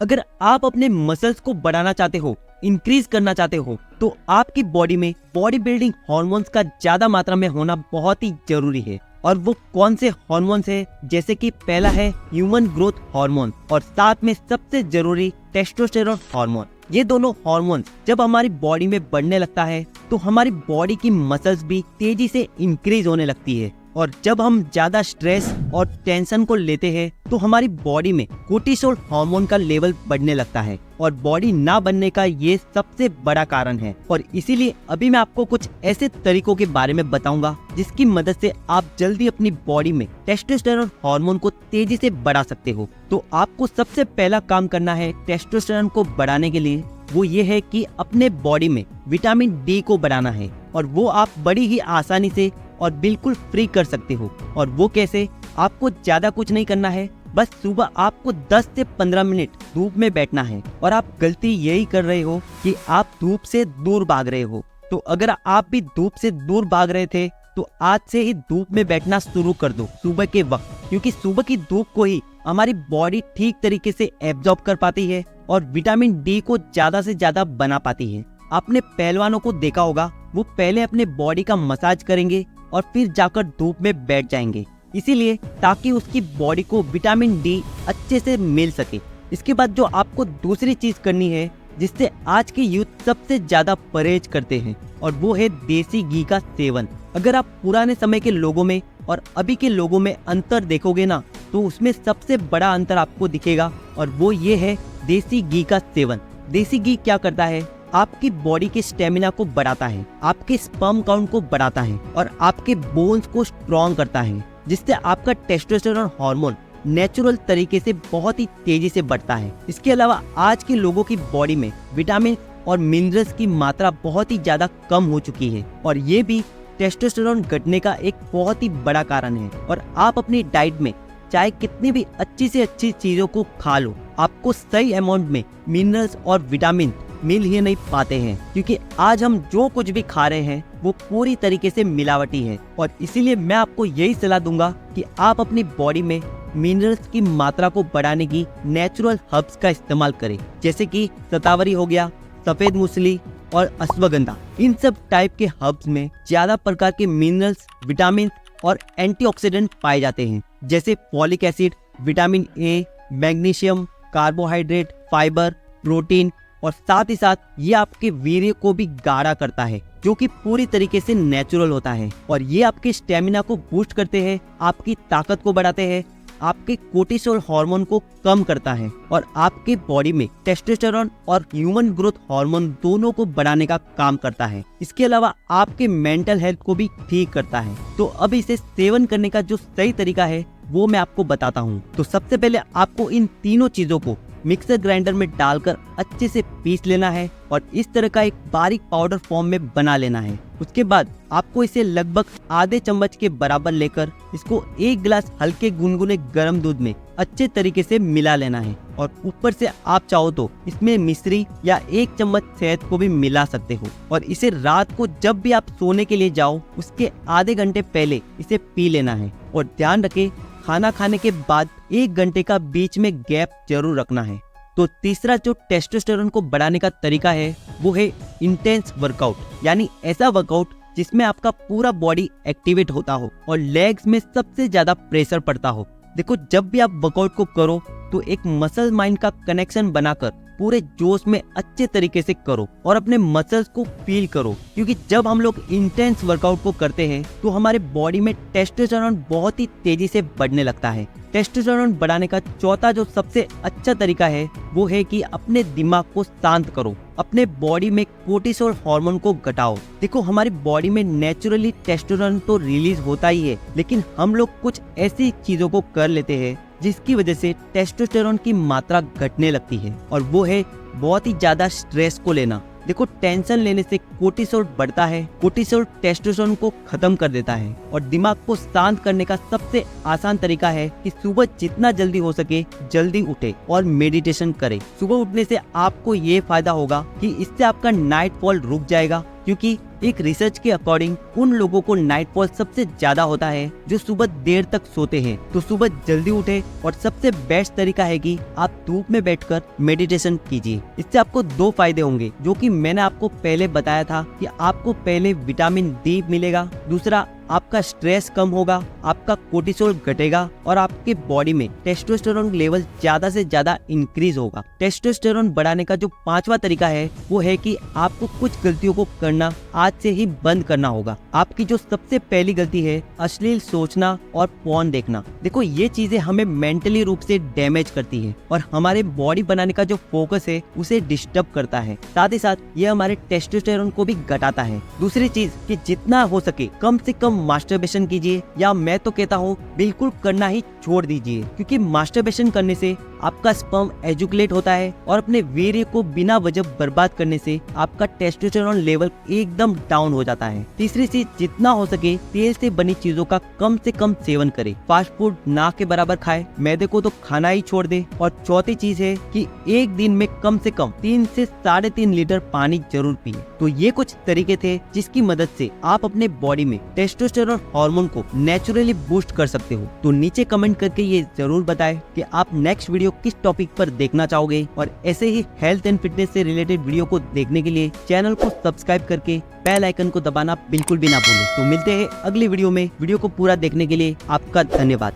अगर आप अपने मसल्स को बढ़ाना चाहते हो, इंक्रीज करना चाहते हो, तो आपकी बॉडी में बॉडी बिल्डिंग हार्मोन्स का ज्यादा मात्रा में होना बहुत ही जरूरी है। और वो कौन से हार्मोन्स है, जैसे कि पहला है ह्यूमन ग्रोथ हार्मोन और साथ में सबसे जरूरी टेस्टोस्टेरोन हार्मोन। ये दोनों हार्मोन्स जब हमारी बॉडी में बढ़ने लगता है तो हमारी बॉडी की मसल्स भी तेजी से इंक्रीज होने लगती है। और जब हम ज्यादा स्ट्रेस और टेंशन को लेते हैं तो हमारी बॉडी में कोर्टिसोल हार्मोन का लेवल बढ़ने लगता है और बॉडी ना बनने का ये सबसे बड़ा कारण है। और इसीलिए अभी मैं आपको कुछ ऐसे तरीकों के बारे में बताऊंगा जिसकी मदद से आप जल्दी अपनी बॉडी में टेस्टोस्टेरोन हार्मोन को तेजी से बढ़ा सकते हो। तो आपको सबसे पहला काम करना है टेस्टोस्टेरोन को बढ़ाने के लिए, वो ये है कि अपने बॉडी में विटामिन डी को बढ़ाना है। और वो आप बड़ी ही आसानी से और बिल्कुल फ्री कर सकते हो। और वो कैसे? आपको ज्यादा कुछ नहीं करना है, बस सुबह आपको 10 से 15 मिनट धूप में बैठना है। और आप गलती यही कर रहे हो कि आप धूप से दूर भाग रहे हो। तो अगर आप भी धूप से दूर भाग रहे थे तो आज से ही धूप में बैठना शुरू कर दो सुबह के वक्त, क्योंकि सुबह की धूप को ही हमारी बॉडी ठीक तरीके से एब्जॉर्ब कर पाती है और विटामिन डी को ज्यादा से ज्यादा बना पाती है। आपने पहलवानों को देखा होगा, वो पहले अपने बॉडी का मसाज करेंगे और फिर जाकर धूप में बैठ जाएंगे, इसीलिए ताकि उसकी बॉडी को विटामिन डी अच्छे से मिल सके। इसके बाद जो आपको दूसरी चीज करनी है जिससे आज के यूथ सबसे ज्यादा परहेज करते हैं, और वो है देसी घी का सेवन। अगर आप पुराने समय के लोगों में और अभी के लोगों में अंतर देखोगे ना, तो उसमें सबसे बड़ा अंतर आपको दिखेगा, और वो ये है देसी घी का सेवन। देसी घी क्या करता है? आपकी बॉडी के स्टेमिना को बढ़ाता है, आपके स्पर्म काउंट को बढ़ाता है और आपके बोन्स को स्ट्रॉन्ग करता है, जिससे आपका टेस्टोस्टेरोन हार्मोन नेचुरल तरीके से बहुत ही तेजी से बढ़ता है। इसके अलावा आज के लोगों की बॉडी में विटामिन और मिनरल्स की मात्रा बहुत ही ज्यादा कम हो चुकी है, और ये भी टेस्टोस्टेरोन घटने का एक बहुत ही बड़ा कारण है। और आप अपनी डाइट में चाहे कितनी भी अच्छी से अच्छी चीजों को खा लो, आपको सही अमाउंट में मिनरल्स और विटामिन मिल ही नहीं पाते हैं, क्योंकि आज हम जो कुछ भी खा रहे हैं वो पूरी तरीके से मिलावटी है। और इसीलिए मैं आपको यही सलाह दूंगा कि आप अपनी बॉडी में मिनरल्स की मात्रा को बढ़ाने की नेचुरल हर्ब्स का इस्तेमाल करें, जैसे कि शतावरी हो गया, सफेद मूसली और अश्वगंधा। इन सब टाइप के हर्ब्स में ज्यादा प्रकार के मिनरल्स, विटामिन और एंटीऑक्सीडेंट पाए जाते हैं, जैसे folic acid, vitamin A, magnesium, carbohydrate, fibre, protein, और साथ ही साथ ये आपके वीर्य को भी गाढ़ा करता है, जो कि पूरी तरीके से नेचुरल होता है। और ये आपके स्टेमिना को बूस्ट करते हैं, आपकी ताकत को बढ़ाते हैं, आपके कोर्टिसोल हार्मोन को कम करता है और आपके बॉडी में टेस्टोस्टेरोन और ह्यूमन ग्रोथ हार्मोन दोनों को बढ़ाने का काम करता है। इसके अलावा आपके मेंटल हेल्थ को भी ठीक करता है। तो अब इसे सेवन करने का जो सही तरीका है वो मैं आपको बताता हूँ। तो सबसे पहले आपको इन तीनों चीजों को मिक्सर ग्राइंडर में डालकर अच्छे से पीस लेना है और इस तरह का एक बारीक पाउडर फॉर्म में बना लेना है। उसके बाद आपको इसे लगभग आधे चम्मच के बराबर लेकर इसको एक गिलास हल्के गुनगुने गर्म दूध में अच्छे तरीके से मिला लेना है। और ऊपर से आप चाहो तो इसमें मिश्री या 1 चम्मच शहद को भी मिला सकते हो। और इसे रात को जब भी आप सोने के लिए जाओ उसके आधे घंटे पहले इसे पी लेना है। और ध्यान रखें, खाना खाने के बाद 1 घंटे का बीच में गैप जरूर रखना है। तो तीसरा जो टेस्टोस्टेरोन को बढ़ाने का तरीका है वो है इंटेंस वर्कआउट, यानी ऐसा वर्कआउट जिसमें आपका पूरा बॉडी एक्टिवेट होता हो और लेग्स में सबसे ज्यादा प्रेशर पड़ता हो। देखो, जब भी आप वर्कआउट को करो तो एक मसल माइंड का कनेक्शन बनाकर पूरे जोश में अच्छे तरीके से करो और अपने मसल्स को फील करो, क्योंकि जब हम लोग इंटेंस वर्कआउट को करते हैं तो हमारे बॉडी में टेस्टोस्टेरोन बहुत ही तेजी से बढ़ने लगता है। टेस्टोस्टेरोन बढ़ाने का चौथा जो सबसे अच्छा तरीका है वो है कि अपने दिमाग को शांत करो, अपने बॉडी में कोर्टिसोल हार्मोन को घटाओ। देखो, हमारी बॉडी में नेचुरली टेस्टोस्टेरोन तो रिलीज होता ही है, लेकिन हम लोग कुछ ऐसी चीजों को कर लेते हैं जिसकी वजह से टेस्टोस्टेरोन की मात्रा घटने लगती है, और वो है बहुत ही ज्यादा स्ट्रेस को लेना। देखो, टेंशन लेने से कोर्टिसोल बढ़ता है। कोर्टिसोल टेस्टोस्टेरोन को खत्म कर देता है और दिमाग को शांत करने का सबसे आसान तरीका है कि सुबह जितना जल्दी हो सके जल्दी उठे और मेडिटेशन करे। सुबह उठने से आपको ये फायदा होगा कि इससे आपका नाइट फॉल रुक जाएगा, क्योंकि एक रिसर्च के अकॉर्डिंग उन लोगों को नाइट फॉल सबसे ज्यादा होता है जो सुबह देर तक सोते हैं। तो सुबह जल्दी उठे और सबसे बेस्ट तरीका है कि आप धूप में बैठकर मेडिटेशन कीजिए। इससे आपको 2 फायदे होंगे जो कि मैंने आपको पहले बताया था कि आपको पहले विटामिन डी मिलेगा, दूसरा आपका स्ट्रेस कम होगा, आपका कोर्टिसोल घटेगा और आपके बॉडी में टेस्टोस्टेरोन लेवल ज्यादा से ज्यादा इंक्रीज होगा। टेस्टोस्टेरोन बढ़ाने का जो 5वां तरीका है वो है कि आपको कुछ गलतियों को करना आज से ही बंद करना होगा। आपकी जो सबसे पहली गलती है अश्लील सोचना और पोर्न देखना। देखो ये चीजें हमें मेंटली रूप से डैमेज करती है और हमारे बॉडी बनाने का जो फोकस है उसे डिस्टर्ब करता है। साथ ही साथ ये हमारे टेस्टोस्टेरोन को भी घटाता है। दूसरी चीज कि जितना हो सके कम से कम मास्टरबेशन कीजिए, या मैं तो कहता हूँ बिल्कुल करना ही छोड़ दीजिए, क्योंकि मास्टरबेशन करने से आपका स्पर्म एजुकुलेट होता है और अपने वीर्य को बिना वजह बर्बाद करने से आपका टेस्टोस्टेरोन लेवल एकदम डाउन हो जाता है। तीसरी चीज जितना हो सके तेल से बनी चीजों का कम से कम सेवन करे, फास्ट फूड ना के बराबर खाए, मैदे को तो खाना ही छोड़ दे। और चौथी चीज है कि एक दिन में कम से कम 3 से 3.5 लीटर पानी जरूर पिए। तो ये कुछ तरीके थे जिसकी मदद से आप अपने बॉडी में टेस्टोस्टेरोन हार्मोन को नेचुरली बूस्ट कर सकते हो। तो नीचे कमेंट करके ये जरूर बताएं कि आप नेक्स्ट वीडियो किस टॉपिक पर देखना चाहोगे, और ऐसे ही हेल्थ एंड फिटनेस से रिलेटेड वीडियो को देखने के लिए चैनल को सब्सक्राइब करके बेल आइकन को दबाना बिल्कुल भी ना भूलें। तो मिलते हैं अगली वीडियो में। वीडियो को पूरा देखने के लिए आपका धन्यवाद।